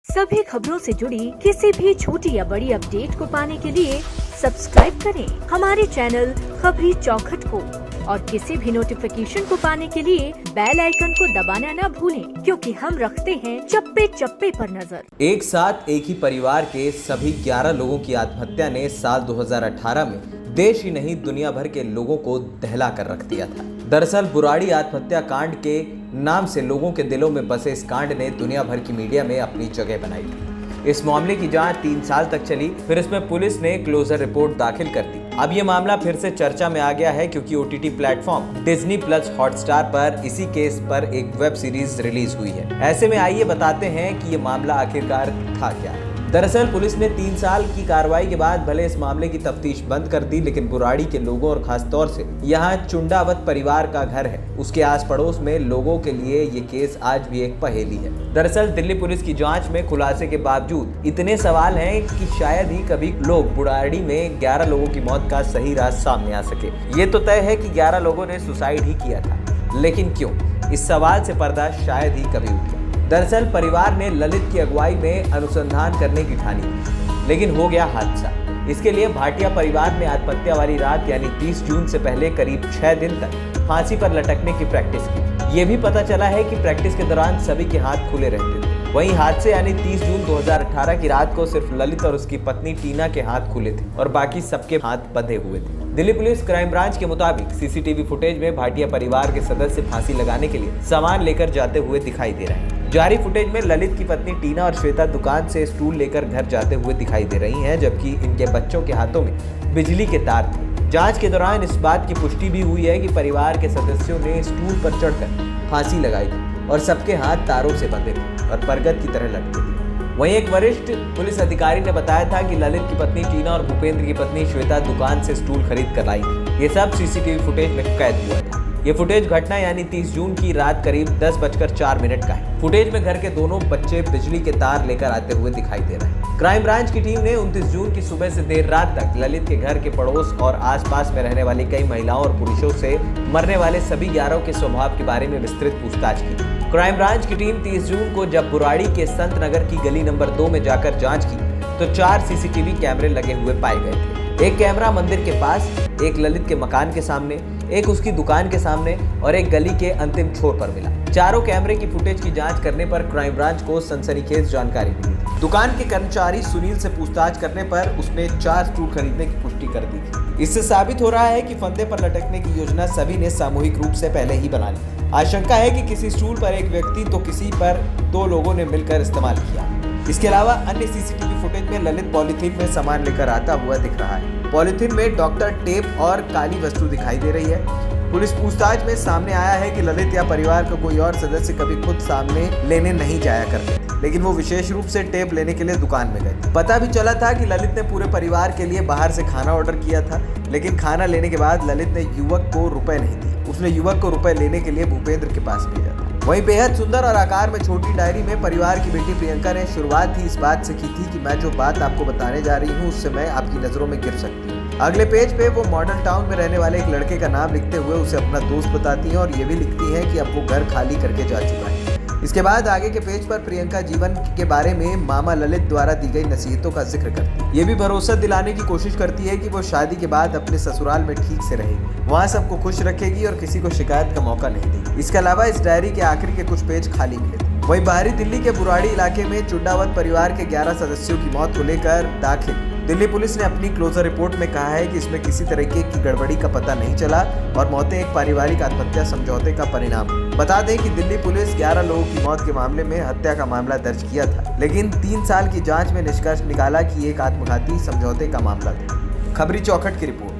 सभी खबरों से जुड़ी किसी भी छोटी या बड़ी अपडेट को पाने के लिए सब्सक्राइब करें हमारे चैनल खबरी चौखट को और किसी भी नोटिफिकेशन को पाने के लिए बेल आइकन को दबाना न भूलें, क्योंकि हम रखते हैं चप्पे चप्पे पर नजर। एक साथ एक ही परिवार के सभी 11 लोगों की आत्महत्या ने साल 2018 में देश ही नहीं दुनिया भर के लोगों को दहला कर रख दिया था। दरअसल बुराड़ी आत्महत्या कांड के नाम से लोगों के दिलों में बसे इस कांड ने दुनिया भर की मीडिया में अपनी जगह बनाई थी। इस मामले की जांच 3 साल तक चली, फिर इसमें पुलिस ने क्लोजर रिपोर्ट दाखिल कर दी। अब ये मामला फिर से चर्चा में आ गया है क्योंकि OTT platform Disney plus Hotstar पर इसी केस पर एक वेब सीरीज रिलीज हुई है। ऐसे में आइए बताते हैं कि ये मामला आखिरकार था क्या। दरअसल पुलिस ने 3 साल की कार्रवाई के बाद भले इस मामले की तफ्तीश बंद कर दी, लेकिन बुराड़ी के लोगों और खास तौर से यहाँ चुंडावत परिवार का घर है, उसके आस पड़ोस में लोगों के लिए ये केस आज भी एक पहेली है। दरअसल दिल्ली पुलिस की जांच में खुलासे के बावजूद इतने सवाल हैं कि शायद ही कभी लोग बुराड़ी में 11 लोगों की मौत का सही राज सामने आ सके। ये तो तय है कि 11 लोगों ने सुसाइड ही किया था, लेकिन क्यों? इस सवाल से पर्दा शायद ही कभी उठे। दरअसल परिवार ने ललित की अगुवाई में अनुसंधान करने की ठानी, लेकिन हो गया हादसा। इसके लिए भाटिया परिवार ने आत्महत्या वाली रात यानी 30 जून से पहले करीब 6 दिन तक फांसी पर लटकने की प्रैक्टिस की। ये भी पता चला है कि प्रैक्टिस के दौरान सभी के हाथ खुले रहते थे। वहीं हादसे यानी 30 जून 2018 की रात को सिर्फ ललित और उसकी पत्नी टीना के हाथ खुले थे और बाकी सबके हाथ बंधे हुए थे। दिल्ली पुलिस क्राइम ब्रांच के मुताबिक सीसीटीवी फुटेज में भाटिया परिवार के सदस्य फांसी लगाने के लिए सामान लेकर जाते हुए दिखाई दे रहे हैं। जारी फुटेज में ललित की पत्नी टीना और श्वेता दुकान से स्टूल लेकर घर जाते हुए दिखाई दे रही हैं, जबकि इनके बच्चों के हाथों में बिजली के तार थे। जांच के दौरान इस बात की पुष्टि भी हुई है कि परिवार के सदस्यों ने स्टूल पर चढ़कर फांसी लगाई थी और सबके हाथ तारों से बंधे थे और बरगद की तरह लटके थे। वहीं एक वरिष्ठ पुलिस अधिकारी ने बताया था कि ललित की पत्नी टीना और भूपेंद्र की पत्नी श्वेता दुकान से स्टूल खरीद कर लाई थी। ये सब सीसीटीवी फुटेज में कैद हुआ था। ये फुटेज घटना यानी 30 जून की रात करीब 10:04 का है। फुटेज में घर के दोनों बच्चे बिजली के तार लेकर आते हुए दिखाई दे रहे हैं। क्राइम ब्रांच की टीम ने 29 जून की सुबह से देर रात तक ललित के घर के पड़ोस और आसपास में रहने वाली कई महिलाओं और पुरुषों से मरने वाले सभी 11 के स्वभाव के बारे में विस्तृत पूछताछ की। क्राइम ब्रांच की टीम 30 जून को जब बुराड़ी के संत नगर की गली नंबर 2 में जाकर जाँच की तो 4 सीसीटीवी कैमरे लगे हुए पाए गए थे। एक कैमरा मंदिर के पास, एक ललित के मकान के सामने, एक उसकी दुकान के सामने और एक गली के अंतिम छोर पर मिला। चारों कैमरे की फुटेज की जांच करने पर क्राइम ब्रांच को सनसनीखेज जानकारी मिली थी। दुकान के कर्मचारी सुनील से पूछताछ करने पर उसने 4 स्टूल खरीदने की पुष्टि कर दी थी। इससे साबित हो रहा है कि फंदे पर लटकने की योजना सभी ने सामूहिक रूप से पहले ही बना ली। आशंका है कि किसी स्टूल पर एक व्यक्ति तो किसी पर 2 लोगों ने मिलकर इस्तेमाल किया। इसके अलावा अन्य सीसीटीवी फुटेज में ललित पॉलीथीन में सामान लेकर आता हुआ दिख रहा है। पॉलीथीन में डॉक्टर टेप और काली वस्तु दिखाई दे रही है। पुलिस पूछताछ में सामने आया है कि ललित या परिवार का कोई और सदस्य कभी खुद सामने लेने नहीं जाया करते थे, लेकिन वो विशेष रूप से टेप लेने के लिए दुकान में गए। पता भी चला था कि ललित ने पूरे परिवार के लिए बाहर से खाना ऑर्डर किया था, लेकिन खाना लेने के बाद ललित ने युवक को रुपए नहीं दिए। उसने युवक को रुपए लेने के लिए भूपेंद्र के पास भेजा था। वहीं बेहद सुंदर और आकार में छोटी डायरी में परिवार की बेटी प्रियंका ने शुरुआत ही इस बात से की थी कि मैं जो बात आपको बताने जा रही हूँ उससे मैं आपकी नजरों में गिर सकती हूँ। अगले पेज पे वो मॉडल टाउन में रहने वाले एक लड़के का नाम लिखते हुए उसे अपना दोस्त बताती हैं और ये भी लिखती हैं कि अब वो घर खाली करके जा चुका है। इसके बाद आगे के पेज पर प्रियंका जीवन के बारे में मामा ललित द्वारा दी गई नसीहतों का जिक्र करती है। ये भी भरोसा दिलाने की कोशिश करती है कि वो शादी के बाद अपने ससुराल में ठीक से रहेगी, वहाँ सबको खुश रखेगी और किसी को शिकायत का मौका नहीं देगी। इसके अलावा इस डायरी के आखिरी के कुछ पेज खाली मिले थे। वहीं बाहरी दिल्ली के बुराड़ी इलाके में चुंडावत परिवार के 11 सदस्यों की मौत को लेकर दाखिल दिल्ली पुलिस ने अपनी क्लोजर रिपोर्ट में कहा है कि इसमें किसी तरीके की गड़बड़ी का पता नहीं चला और मौतें एक पारिवारिक आत्महत्या समझौते का परिणाम। बता दें कि दिल्ली पुलिस 11 लोगों की मौत के मामले में हत्या का मामला दर्ज किया था, लेकिन 3 साल की जांच में निष्कर्ष निकाला कि एक आत्मघाती समझौते का मामला था। खबरी चौखट की रिपोर्ट।